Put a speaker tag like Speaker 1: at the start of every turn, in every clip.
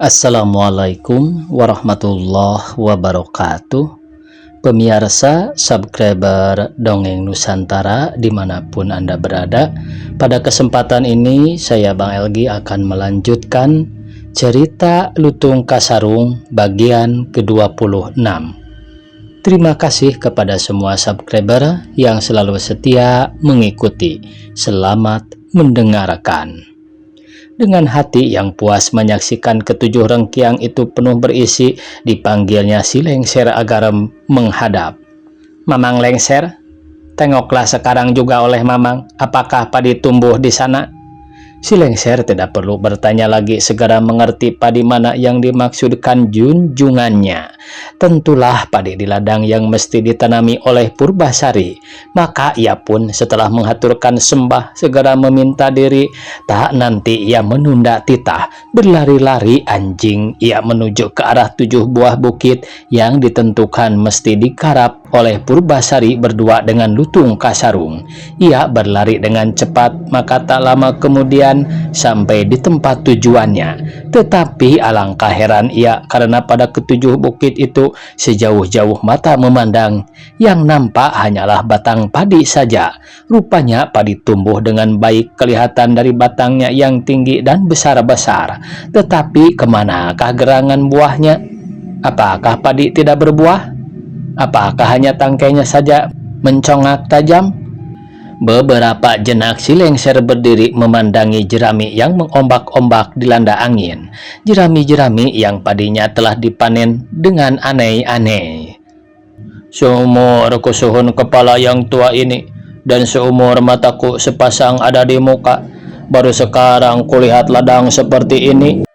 Speaker 1: Assalamualaikum warahmatullahi wabarakatuh. Pemirsa, subscriber Dongeng Nusantara dimanapun Anda berada, pada kesempatan ini saya Bang Elgi akan melanjutkan cerita Lutung Kasarung bagian ke-26. Terima kasih kepada semua subscriber yang selalu setia mengikuti. Selamat mendengarkan. Dengan hati yang puas menyaksikan ketujuh rengkiang itu penuh berisi, dipanggilnya si Lengser agar menghadap. "Mamang Lengser, tengoklah sekarang juga oleh Mamang, apakah padi tumbuh di sana?" Si Lengser tidak perlu bertanya lagi, segera mengerti padi mana yang dimaksudkan junjungannya. Tentulah padi di ladang yang mesti ditanami oleh Purbasari. Maka ia pun setelah menghaturkan sembah segera meminta diri. Tak nanti ia menunda titah, berlari-lari anjing ia menuju ke arah 7 buah bukit yang ditentukan mesti dikarap oleh Purbasari berdua dengan Lutung Kasarung. Ia berlari dengan cepat, maka tak lama kemudian sampai di tempat tujuannya. Tetapi alangkah heran ia karena pada ketujuh bukit itu sejauh-jauh mata memandang, yang nampak hanyalah batang padi saja. Rupanya padi tumbuh dengan baik, kelihatan dari batangnya yang tinggi dan besar-besar. Tetapi kemanakah gerangan buahnya? Apakah padi tidak berbuah? Apakah hanya tangkainya saja mencongak tajam? Beberapa jenak si Lengser berdiri memandangi jerami yang mengombak-ombak dilanda angin. Jerami-jerami yang padinya telah dipanen dengan aneh-aneh. "Seumur kusuhun kepala yang tua ini, dan seumur mataku sepasang ada di muka, baru sekarang kulihat ladang seperti ini.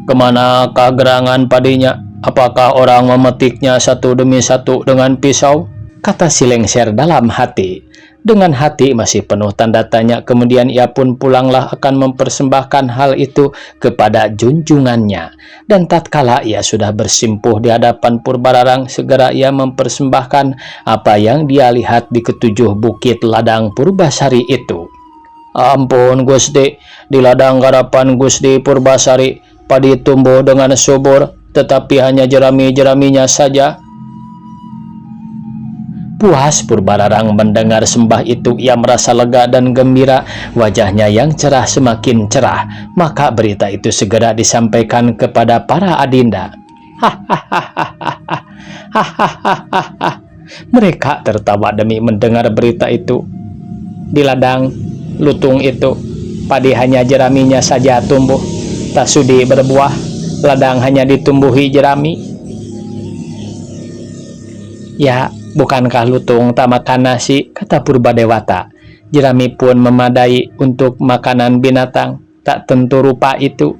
Speaker 1: Kemanakah gerangan padinya? Apakah orang memetiknya satu demi satu dengan pisau?" kata si Lengser dalam hati. Dengan hati masih penuh tanda tanya, kemudian ia pun pulanglah akan mempersembahkan hal itu kepada junjungannya. Dan tatkala ia sudah bersimpuh di hadapan Purbararang, segera ia mempersembahkan apa yang dia lihat di ketujuh bukit ladang Purbasari itu. "Ampun Gusti, di ladang garapan Gusti Purbasari, padi tumbuh dengan subur, tetapi hanya jerami-jeraminya saja." Puas Purbararang mendengar sembah itu, ia merasa lega dan gembira, wajahnya yang cerah semakin cerah. Maka berita itu segera disampaikan kepada para adinda. Hahaha. Mereka tertawa demi mendengar berita itu. Di ladang lutung itu, padi hanya jeraminya saja tumbuh, tak sudi berbuah. Ladang hanya ditumbuhi jerami. "Ya, bukankah lutung tak makan nasi?" kata Purbadewata. "Jerami pun memadai untuk makanan binatang, tak tentu rupa itu."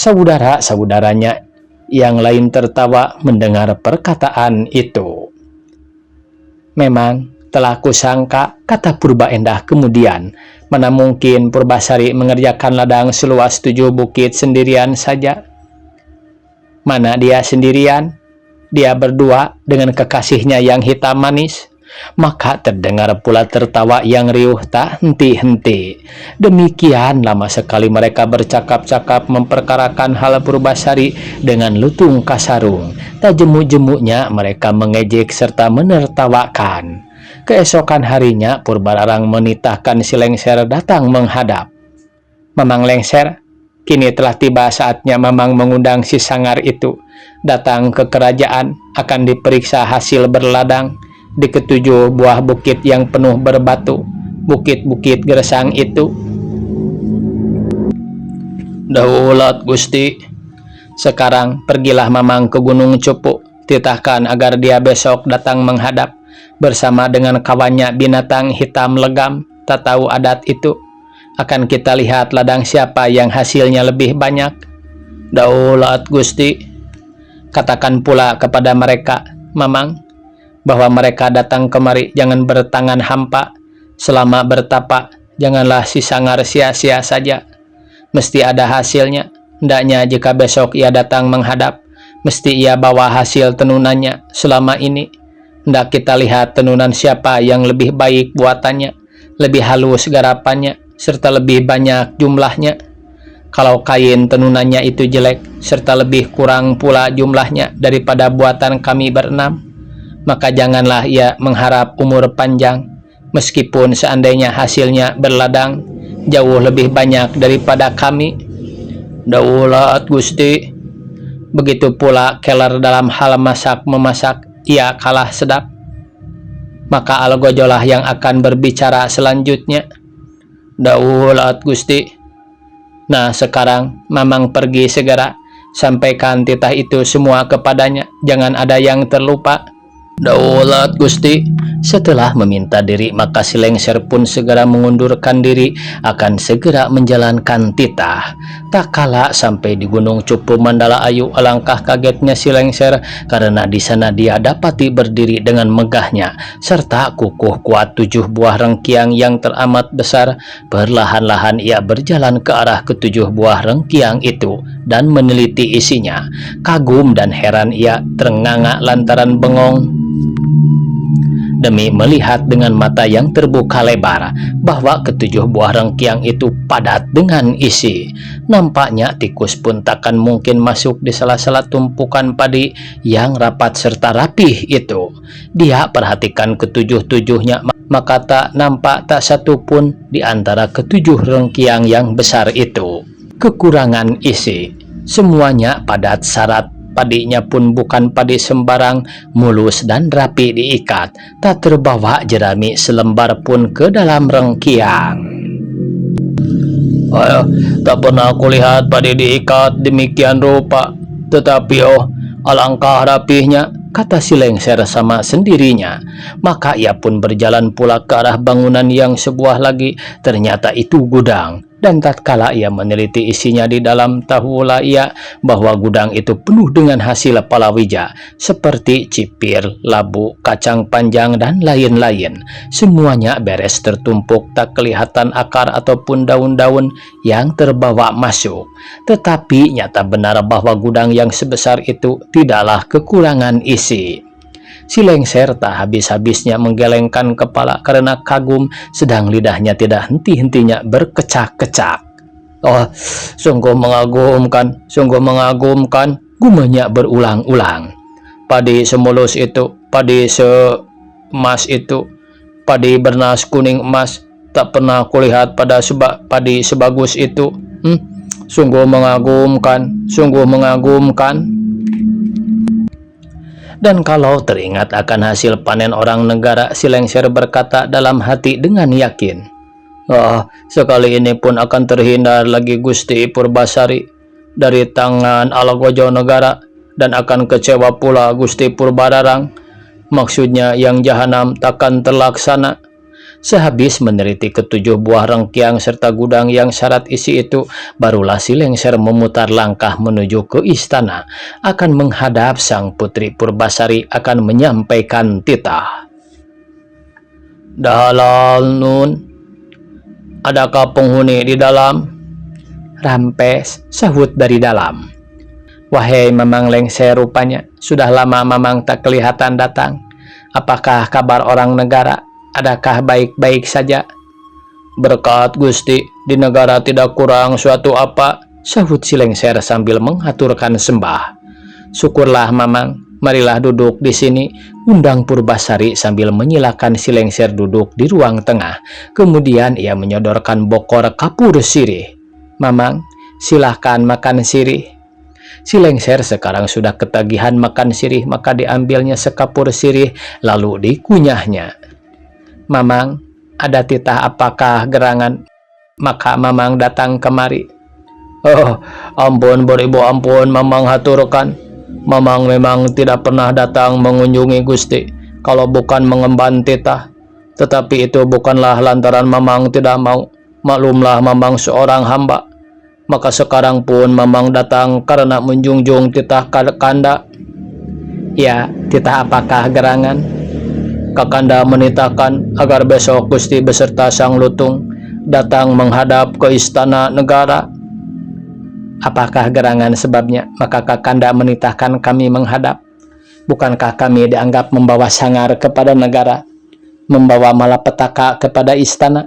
Speaker 1: Saudara-saudaranya yang lain tertawa mendengar perkataan itu. "Memang telah kusangka," kata Purba Endah kemudian. "Mana mungkin Purbasari mengerjakan ladang seluas 7 bukit sendirian saja? Mana dia sendirian? Dia berdua dengan kekasihnya yang hitam manis." Maka terdengar pula tertawa yang riuh tak henti-henti. Demikian lama sekali mereka bercakap-cakap memperkarakan hal Purbasari dengan Lutung Kasarung. Tak jemu-jemunya mereka mengejek serta menertawakan. Keesokan harinya Purbararang menitahkan si Lengser datang menghadap. "Mamang Lengser, kini telah tiba saatnya Mamang mengundang si Sangar itu datang ke kerajaan, akan diperiksa hasil berladang di ketujuh buah bukit yang penuh berbatu, bukit-bukit gersang itu." "Daulat Gusti, sekarang pergilah Mamang ke Gunung Cupu, titahkan agar dia besok datang menghadap bersama dengan kawannya binatang hitam legam, tak tahu adat itu. Akan kita lihat ladang siapa yang hasilnya lebih banyak." "Daulat Gusti." "Katakan pula kepada mereka, Mamang, bahwa mereka datang kemari jangan bertangan hampa. Selama bertapa, janganlah si Sangar sia-sia saja. Mesti ada hasilnya. Hendaknya jika besok ia datang menghadap, mesti ia bawa hasil tenunannya selama ini. Hendak kita lihat tenunan siapa yang lebih baik buatannya, lebih halus garapannya, serta lebih banyak jumlahnya. Kalau kain tenunannya itu jelek, serta lebih kurang pula jumlahnya daripada buatan kami berenam, maka janganlah ia mengharap umur panjang, meskipun seandainya hasilnya berladang jauh lebih banyak daripada kami. Daulat Gusti. Begitu pula Keler dalam hal masak-memasak, ia kalah sedap. Maka Algojolah yang akan berbicara selanjutnya. Daulat Gusti. Nah, sekarang Mamang pergi segera, sampaikan titah itu semua kepadanya, jangan ada yang terlupa. Daulat Gusti. Setelah meminta diri, maka si Lengser pun segera mengundurkan diri akan segera menjalankan titah. Tak kala sampai di Gunung Cupu Mandala Ayu, alangkah kagetnya si Lengser karena di sana dia dapati berdiri dengan megahnya serta kukuh kuat 7 buah rengkiang yang teramat besar. Perlahan-lahan ia berjalan ke arah ke-7 buah rengkiang itu dan meneliti isinya. Kagum dan heran ia, terenganga lantaran bengong demi melihat dengan mata yang terbuka lebar bahwa ke-7 buah rengkiang itu padat dengan isi. Nampaknya tikus pun takkan mungkin masuk di sela-sela tumpukan padi yang rapat serta rapih itu. Dia perhatikan ke-7-7-nya, maka tak nampak tak satu pun di antara ke-7 rengkiang yang besar itu kekurangan isi. Semuanya padat syarat. Padinya pun bukan padi sembarang, mulus dan rapi diikat, tak terbawa jerami selembar pun ke dalam rengkiang. Tak pernah aku lihat padi diikat demikian rupa, tetapi alangkah rapihnya, kata si Lengser sama sendirinya. Maka ia pun berjalan pula ke arah bangunan yang sebuah lagi. Ternyata itu gudang. Dan tatkala ia meneliti isinya di dalam, tahulah ia bahwa gudang itu penuh dengan hasil palawija seperti cipir, labu, kacang panjang, dan lain-lain. Semuanya beres tertumpuk, tak kelihatan akar ataupun daun-daun yang terbawa masuk. Tetapi nyata benar bahwa gudang yang sebesar itu tidaklah kekurangan isi. Si Lengser tak habis-habisnya menggelengkan kepala karena kagum, sedang lidahnya tidak henti-hentinya berkecak-kecak. Sungguh mengagumkan, gumanya berulang-ulang. Padi semulus itu, padi seemas itu, padi bernas kuning emas, tak pernah kulihat pada padi sebagus itu. Sungguh mengagumkan. Dan kalau teringat akan hasil panen orang negara, si Lengser berkata dalam hati dengan yakin, sekali ini pun akan terhindar lagi Gusti Purbasari dari tangan Algojo negara, dan akan kecewa pula Gusti Purbararang. Maksudnya yang jahanam takkan terlaksana. Sehabis meneliti ke-7 buah rengkiang serta gudang yang syarat isi itu, barulah si Lengser memutar langkah menuju ke istana, akan menghadap sang putri Purbasari, akan menyampaikan titah. Dahalal Nun, adakah penghuni di dalam? Rampes, sahut dari dalam. Wahai Mamang Lengser, rupanya sudah lama Mamang tak kelihatan datang. Apakah kabar orang negara? Adakah baik-baik saja? Berkat Gusti, di negara tidak kurang suatu apa, sahut si Lengser sambil mengaturkan sembah. Syukurlah Mamang, marilah duduk di sini, undang Purbasari sambil menyilakan si Lengser duduk di ruang tengah. Kemudian ia menyodorkan bokor kapur sirih. Mamang, silahkan makan sirih. Si Lengser sekarang sudah ketagihan makan sirih, maka diambilnya sekapur sirih lalu dikunyahnya. Mamang, ada titah apakah gerangan? Maka Mamang datang kemari. Ampun beribu, ampun Mamang haturkan. Mamang memang tidak pernah datang mengunjungi Gusti kalau bukan mengemban titah. Tetapi itu bukanlah lantaran Mamang tidak mau. Maklumlah Mamang seorang hamba. Maka sekarang pun Mamang datang karena menjunjung titah Kakanda. Ya, titah apakah gerangan? Kakanda menitahkan agar besok Gusti beserta Sang Lutung datang menghadap ke istana negara. Apakah gerangan sebabnya? Maka Kakanda menitahkan kami menghadap. Bukankah kami dianggap membawa sangar kepada negara, membawa malapetaka kepada istana?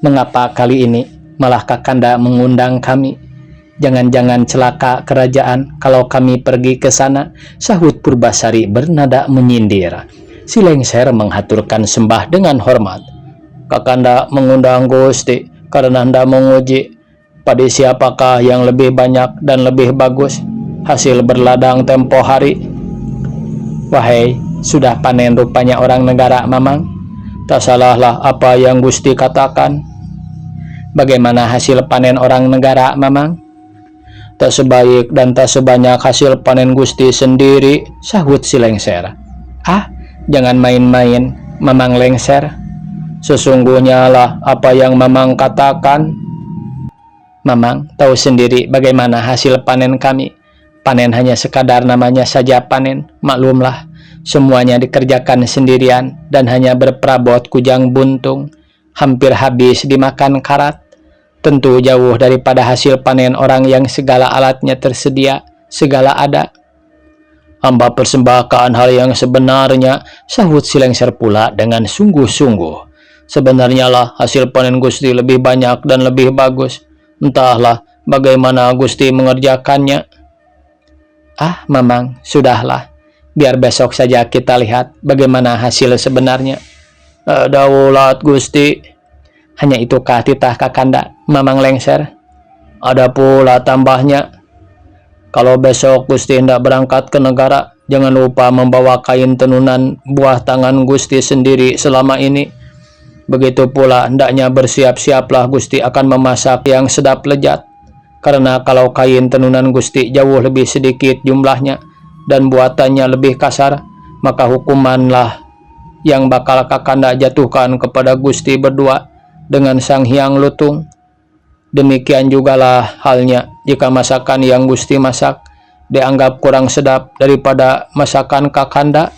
Speaker 1: Mengapa kali ini malah Kakanda mengundang kami? Jangan-jangan celaka kerajaan kalau kami pergi ke sana, sahut Purbasari bernada menyindir. Si Lengser menghaturkan sembah dengan hormat. Kakanda mengundang Gusti karena hendak menguji pada siapakah yang lebih banyak dan lebih bagus hasil berladang tempo hari. Wahai, sudah panen rupanya orang negara Mamang. Tak salahlah apa yang Gusti katakan. Bagaimana hasil panen orang negara Mamang? Tak sebaik dan tak sebanyak hasil panen Gusti sendiri, sahut si Lengser. Ah, jangan main-main, Mamang Lengser. Sesungguhnya lah apa yang Mamang katakan. Mamang tahu sendiri bagaimana hasil panen kami. Panen hanya sekadar namanya saja panen, maklumlah. Semuanya dikerjakan sendirian dan hanya berperabot kujang buntung. Hampir habis dimakan karat. Tentu jauh daripada hasil panen orang yang segala alatnya tersedia, segala ada. Hamba persembahkan hal yang sebenarnya, sahut si Lengser pula dengan sungguh-sungguh. Sebenarnya lah hasil panen Gusti lebih banyak dan lebih bagus. Entahlah bagaimana Gusti mengerjakannya. Ah, Mamang, sudahlah. Biar besok saja kita lihat bagaimana hasil sebenarnya. Daulat Gusti. Hanya itukah titah Kakanda, Mamang Lengser? Ada pula tambahnya. Kalau besok Gusti hendak berangkat ke negara, jangan lupa membawa kain tenunan buah tangan Gusti sendiri selama ini. Begitu pula hendaknya bersiap-siaplah Gusti akan memasak yang sedap lezat. Karena kalau kain tenunan Gusti jauh lebih sedikit jumlahnya dan buatannya lebih kasar, maka hukumanlah yang bakal Kakanda jatuhkan kepada Gusti berdua dengan Sang Hyang Lutung. Demikian jugalah halnya jika masakan yang Gusti masak dianggap kurang sedap daripada masakan Kakanda.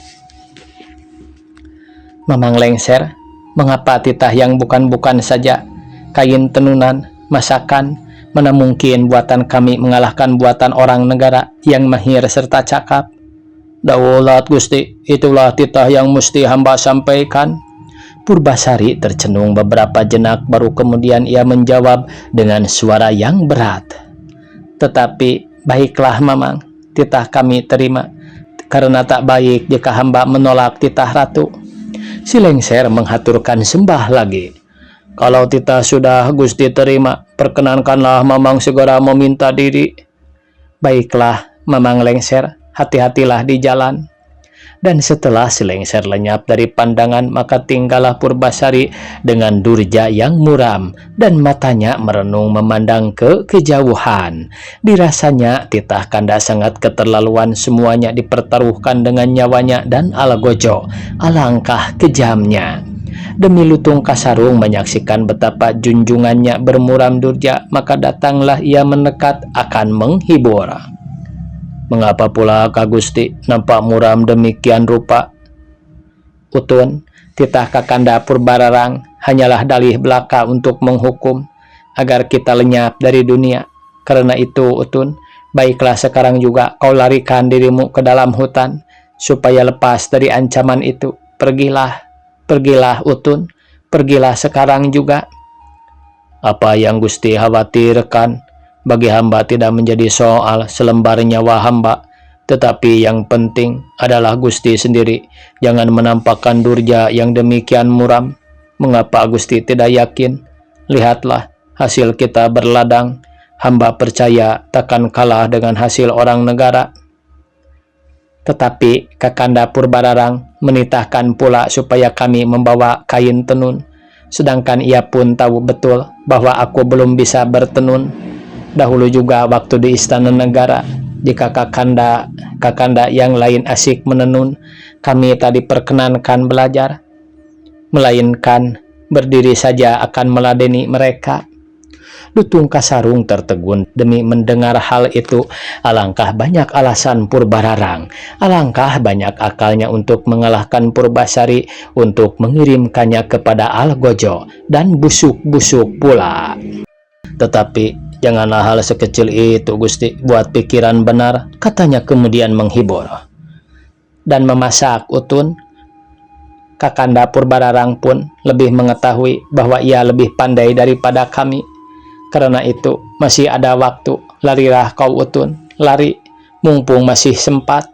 Speaker 1: Mamang Lengser, mengapa titah yang bukan-bukan saja? Kain tenunan, masakan, mana mungkin buatan kami mengalahkan buatan orang negara yang mahir serta cakap? Daulat Gusti, itulah titah yang mesti hamba sampaikan. Purbasari tercenung beberapa jenak, baru kemudian ia menjawab dengan suara yang berat. Tetapi baiklah Mamang, titah kami terima, karena tak baik jika hamba menolak titah ratu. Si Lengser menghaturkan sembah lagi. Kalau titah sudah Gusti terima, perkenankanlah Mamang segera meminta diri. Baiklah Mamang Lengser, hati-hatilah di jalan. Dan setelah si Lengser lenyap dari pandangan, maka tinggallah Purbasari dengan durja yang muram dan matanya merenung memandang ke kejauhan. Dirasanya titah Kanda sangat keterlaluan, semuanya dipertaruhkan dengan nyawanya dan Alagojo. Alangkah kejamnya. Demi Lutung Kasarung menyaksikan betapa junjungannya bermuram durja, maka datanglah ia mendekat akan menghibur. Mengapa pula Kak Gusti nampak muram demikian rupa? Utun, titah Kakanda Purbararang hanyalah dalih belaka untuk menghukum agar kita lenyap dari dunia. Karena itu Utun, baiklah sekarang juga kau larikan dirimu ke dalam hutan supaya lepas dari ancaman itu. Pergilah, pergilah Utun, pergilah sekarang juga. Apa yang Gusti khawatirkan bagi hamba tidak menjadi soal selembar nyawa hamba, tetapi yang penting adalah Gusti sendiri jangan menampakkan durja yang demikian muram. Mengapa Gusti tidak yakin? Lihatlah hasil kita berladang, hamba percaya takkan kalah dengan hasil orang negara. Tetapi Kakanda Purbararang menitahkan pula supaya kami membawa kain tenun, sedangkan ia pun tahu betul bahwa aku belum bisa bertenun. Dahulu juga waktu di istana negara, jika kakanda yang lain asik menenun, kami tak diperkenankan belajar, melainkan berdiri saja akan meladeni mereka. Lutung Kasarung tertegun demi mendengar hal itu. Alangkah banyak alasan Purbararang, alangkah banyak akalnya untuk mengalahkan Purbasari, untuk mengirimkannya kepada Alagojo dan busuk-busuk pula. Tetapi janganlah hal sekecil itu Gusti buat pikiran benar, katanya kemudian menghibur. Dan memasak Utun, Kakanda Purbararang pun lebih mengetahui bahwa ia lebih pandai daripada kami. Karena itu masih ada waktu, Larilah kau Utun, lari, mumpung masih sempat.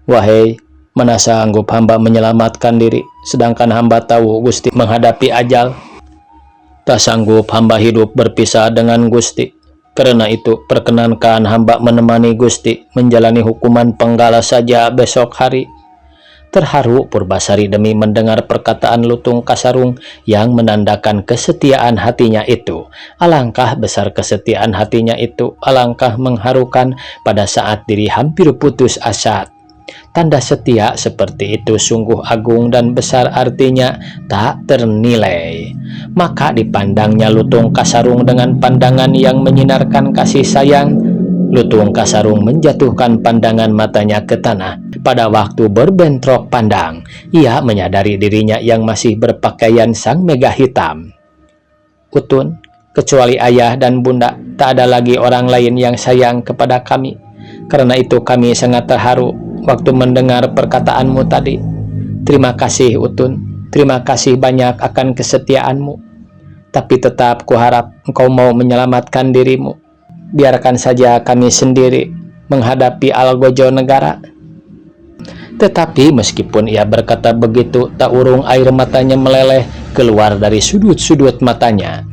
Speaker 1: Wahai, mana sanggup hamba menyelamatkan diri, sedangkan hamba tahu Gusti menghadapi ajal. Tak sanggup hamba hidup berpisah dengan Gusti. Karena itu, perkenankan hamba menemani Gusti menjalani hukuman penggal saja besok hari. Terharu Purbasari demi mendengar perkataan Lutung Kasarung yang menandakan kesetiaan hatinya itu. Alangkah besar kesetiaan hatinya itu, alangkah mengharukan pada saat diri hampir putus asa. Tanda setia seperti itu sungguh agung dan besar, artinya tak ternilai. Maka dipandangnya Lutung Kasarung dengan pandangan yang menyinarkan kasih sayang. Lutung Kasarung menjatuhkan pandangan matanya ke tanah. Pada waktu berbentrok pandang, ia menyadari dirinya yang masih berpakaian sang mega hitam. Utun, kecuali ayah dan bunda, tak ada lagi orang lain yang sayang kepada kami. Karena itu kami sangat terharu waktu mendengar perkataanmu tadi. Terima kasih Utun, terima kasih banyak akan kesetiaanmu. Tapi tetap kuharap engkau mau menyelamatkan dirimu. Biarkan saja kami sendiri menghadapi Algojo Negara. Tetapi meskipun ia berkata begitu, tak urung air matanya meleleh keluar dari sudut-sudut matanya.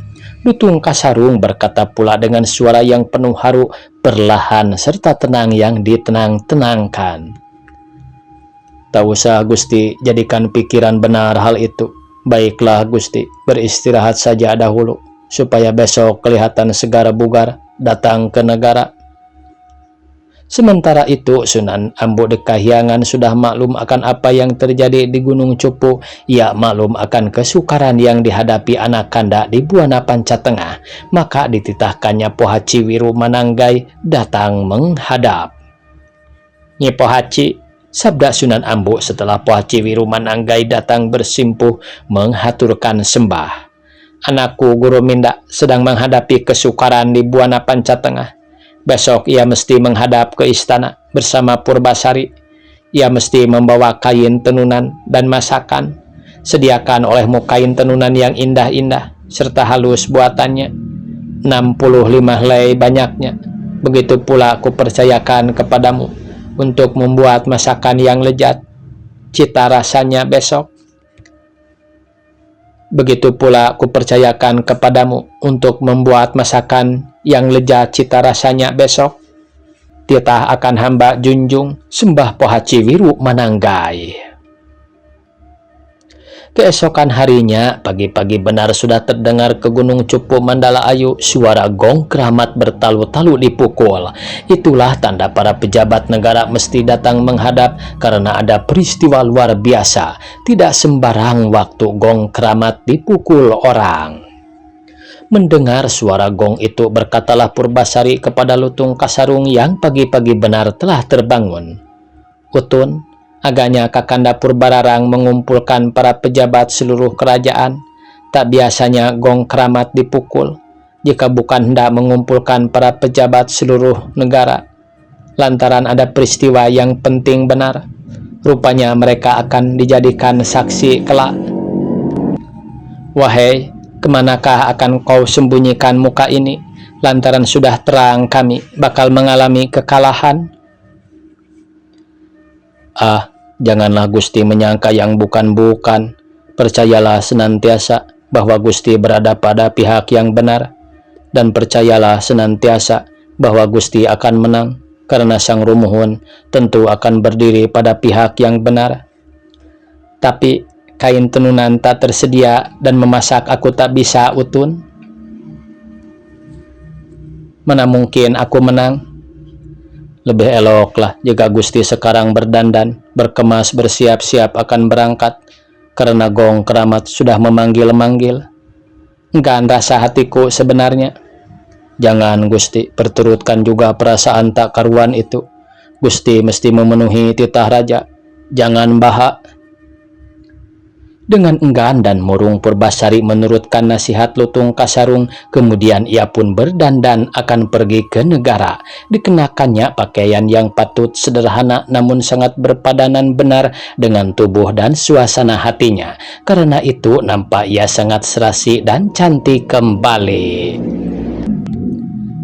Speaker 1: Lutung Kasarung berkata pula dengan suara yang penuh haru, perlahan serta tenang yang ditenang-tenangkan. Tak usah Gusti jadikan pikiran benar hal itu. Baiklah Gusti, beristirahat saja dahulu, supaya besok kelihatan segar bugar datang ke negara. Sementara itu Sunan Ambu Dekahyangan sudah maklum akan apa yang terjadi di Gunung Cupu. Ia maklum akan kesukaran yang dihadapi anak kanda di Buana Pancatengah. Maka dititahkannya Pohaci Wiru Mananggai datang menghadap. Nyi Pohaci, sabda Sunan Ambu setelah Pohaci Wiru Mananggai datang bersimpuh menghaturkan sembah. Anakku Guru Minda sedang menghadapi kesukaran di Buana Pancatengah. Besok ia mesti menghadap ke istana bersama Purbasari. Ia mesti membawa kain tenunan dan masakan. Sediakan olehmu kain tenunan yang indah-indah serta halus buatannya, 65 helai banyaknya. Begitu pula aku percayakan kepadamu untuk membuat masakan yang lezat cita rasanya besok. Begitu pula kupercayakan kepadamu untuk membuat masakan yang lezat cita rasanya besok. Titah akan hamba junjung, sembah Pohaci Wiru Mananggai. Keesokan harinya, pagi-pagi benar sudah terdengar ke Gunung Cupu Mandala Ayu suara gong keramat bertalu-talu dipukul. Itulah tanda para pejabat negara mesti datang menghadap karena ada peristiwa luar biasa. Tidak sembarang waktu gong keramat dipukul orang. Mendengar suara gong itu, berkatalah Purbasari kepada Lutung Kasarung yang pagi-pagi benar telah terbangun. Utun, agaknya Kakanda Purbararang mengumpulkan para pejabat seluruh kerajaan. Tak biasanya gong keramat dipukul jika bukan hendak mengumpulkan para pejabat seluruh negara. Lantaran ada peristiwa yang penting benar. Rupanya mereka akan dijadikan saksi kelak. Wahai, kemanakah akan kau sembunyikan muka ini? Lantaran sudah terang kami bakal mengalami kekalahan. Janganlah Gusti menyangka yang bukan-bukan. Percayalah senantiasa bahwa Gusti berada pada pihak yang benar. Dan percayalah senantiasa bahwa Gusti akan menang. Karena Sang Rumuhun tentu akan berdiri pada pihak yang benar. Tapi kain tenunan tak tersedia dan memasak aku tak bisa, Utun. Mana mungkin aku menang? Lebih eloklah jika Gusti sekarang berdandan, berkemas, bersiap-siap akan berangkat, karena gong keramat sudah memanggil-manggil. Enggan rasa hatiku sebenarnya. Jangan Gusti perturutkan juga perasaan tak karuan itu. Gusti mesti memenuhi titah raja. Jangan bahak. Dengan enggan dan murung Purbasari menurutkan nasihat Lutung Kasarung. Kemudian ia pun berdandan akan pergi ke negara. Dikenakannya pakaian yang patut sederhana namun sangat berpadanan benar dengan tubuh dan suasana hatinya. Karena itu nampak ia sangat serasi dan cantik kembali.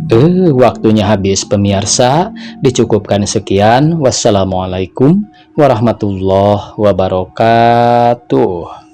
Speaker 1: Waktunya habis pemirsa, dicukupkan sekian. Wassalamualaikum warahmatullahi wabarakatuh.